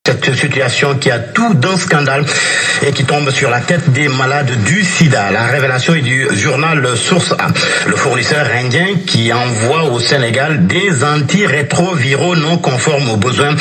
Cette situation qui a tout d'un scandale et qui tombe sur la tête des malades du sida. La révélation est du journal Source A. Le fournisseur indien qui envoie au Sénégal des antirétroviraux non conformes aux besoins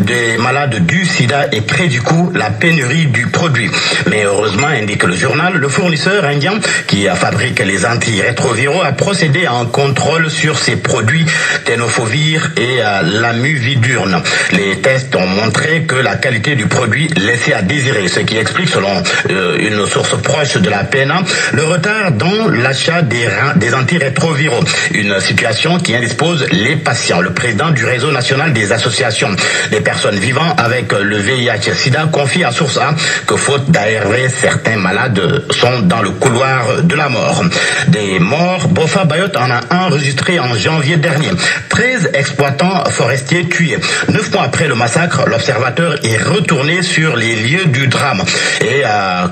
des malades du sida et crée du coup la pénurie du produit. Mais heureusement, indique le journal, le fournisseur indien qui fabrique les antirétroviraux a procédé à un contrôle sur ses produits tenofovir et l'amividurne. Les tests ont montré que la qualité du produit laissait à désirer, ce qui explique, selon une source proche de la PNA, le retard dans l'achat des antirétroviraux. Une situation qui indispose les patients. Le président du réseau national des associations des personnes vivant avec le VIH-Sida confie à Source A que faute d'ARV, certains malades sont dans le couloir de la mort. Des morts, Boffa Bayotte en a enregistré en janvier dernier. 13 exploitants forestiers tués. 9 mois après le massacre, l'Observateur est retourné sur les lieux du drame et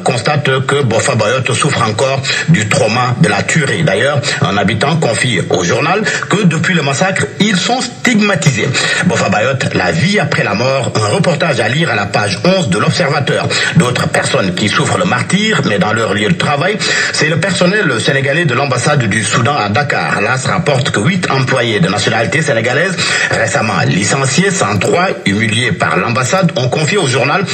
constate que Boffa Bayotte souffre encore du trauma de la tuerie. D'ailleurs, un habitant confie au journal que depuis le massacre, ils sont stigmatisés. Boffa Bayotte, la vie après la mort, un reportage à lire à la page 11 de l'Observateur. D'autres personnes qui souffrent le martyre, mais dans leur lieu de travail, c'est le personnel sénégalais de l'ambassade du Soudan à Dakar. L'AS rapporte que 8 employés de nationalité sénégalaise, récemment licenciés, sans droit, humiliés par l'ambassade, ont confié au journal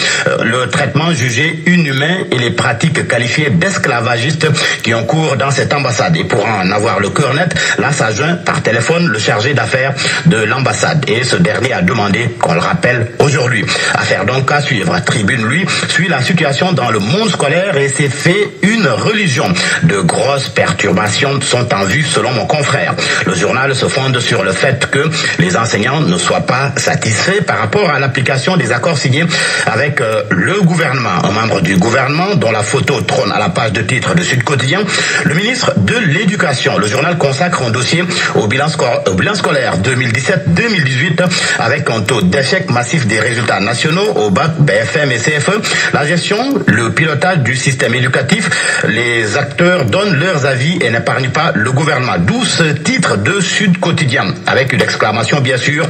le traitement jugé inhumain et les pratiques qualifiées d'esclavagistes qui ont cours dans cette ambassade. Et pour en avoir le cœur net, l'AS a joint par téléphone le chargé d'affaires de l'ambassade et ce dernier a demandé qu'on le rappelle aujourd'hui. Affaire donc à suivre. Tribune, lui, suit la situation dans le monde scolaire et s'est fait une religion. De grosses perturbations sont en vue selon mon confrère. Le journal se fonde sur le fait que les enseignants ne soient pas satisfaits par rapport à l'application des accords signés avec le gouvernement. Un membre du gouvernement dont la photo trône à la page de titre de Sud Quotidien, le ministre de l'Éducation. Le journal consacre un dossier au bilan scolaire 2017-2018 avec un taux d'échec massif des résultats nationaux au bac, BFM et CFE. La gestion, le pilotage du système éducatif, les acteurs donnent leurs avis et n'épargnent pas le gouvernement. D'où ce titre de Sud Quotidien, avec une exclamation bien sûr,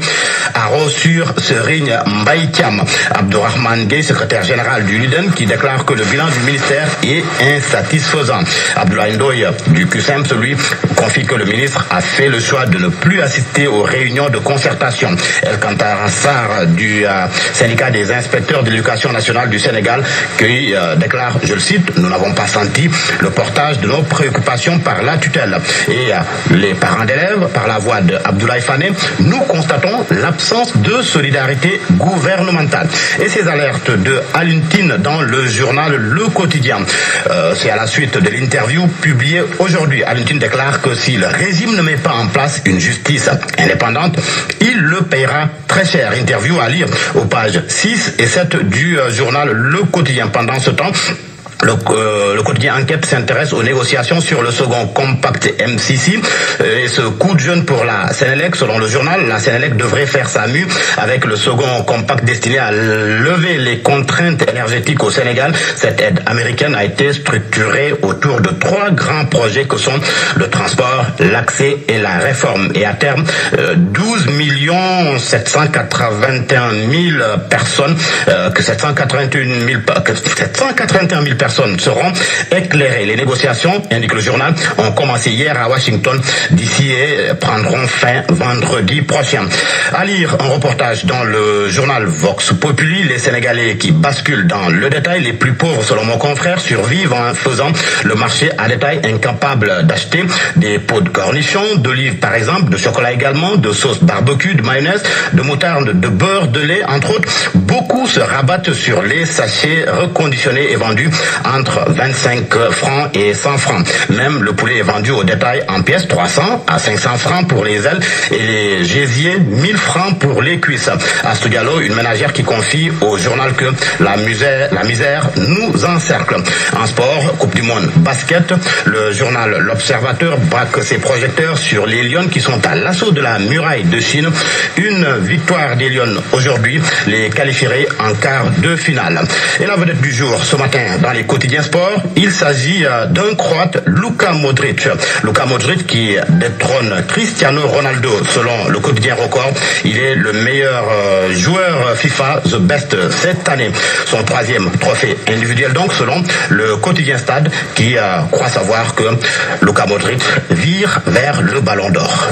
arrose sur Serigne Mbaye Thiam. Abdourahmane Gueye, secrétaire général du LUDEN, qui déclare que le bilan du ministère est insatisfaisant. Abdoulaye Ndoye du QSEMS, lui, confie que le ministre a fait le choix de ne plus assister aux réunions de concertation. El Kantar Sarr du syndicat des inspecteurs de l'éducation nationale du Sénégal, qui déclare, je le cite, nous n'avons pas senti le portage de nos préoccupations par la tutelle. Et les parents d'élèves, par la voix d'Abdoulaye Fane, nous constatons l'absence de solidarité gouvernementale. Et ces alertes de Alioune Tine dans le journal Le Quotidien. C'est à la suite de l'interview publiée aujourd'hui. Alioune Tine déclare que si le régime ne met pas en place une justice indépendante, il le paiera très cher. Interview à lire aux pages 6 et 7 du journal Le Quotidien. Pendant ce temps, le quotidien Enquête s'intéresse aux négociations sur le second compact MCC et ce coup de jeune pour la Sénélec. Selon le journal, la Sénélec devrait faire sa mue avec le second compact destiné à lever les contraintes énergétiques au Sénégal. Cette aide américaine a été structurée autour de 3 grands projets que sont le transport, l'accès et la réforme. Et à terme, 12 781 000 personnes, que 781 000 personnes seront éclairées. Les négociations, indique le journal, ont commencé hier à Washington. D'ici et prendront fin vendredi prochain. À lire un reportage dans le journal Vox Populi, les Sénégalais qui basculent dans le détail, les plus pauvres selon mon confrère, survivent en faisant le marché à détail, incapables d'acheter des pots de cornichons, d'olives par exemple, de chocolat également, de sauce barbecue, de mayonnaise, de moutarde, de beurre, de lait, entre autres. Beaucoup se rabattent sur les sachets reconditionnés et vendus entre 25 francs et 100 francs. Même le poulet est vendu au détail en pièces, 300 à 500 francs pour les ailes et les gésiers, 1000 francs pour les cuisses. Astou Diallo, une ménagère qui confie au journal que la misère nous encercle. En sport, Coupe du Monde basket, le journal L'Observateur braque ses projecteurs sur les Lions qui sont à l'assaut de la muraille de Chine. Une victoire des Lions aujourd'hui les qualifierait Marseille en quart de finale. Et la vedette du jour ce matin dans les quotidiens sports, il s'agit d'un Croate, Luka Modric. Luka Modric qui détrône Cristiano Ronaldo selon le quotidien Record. Il est le meilleur joueur FIFA, the best cette année. Son troisième trophée individuel donc selon le quotidien Stade qui croit savoir que Luka Modric vire vers le Ballon d'Or.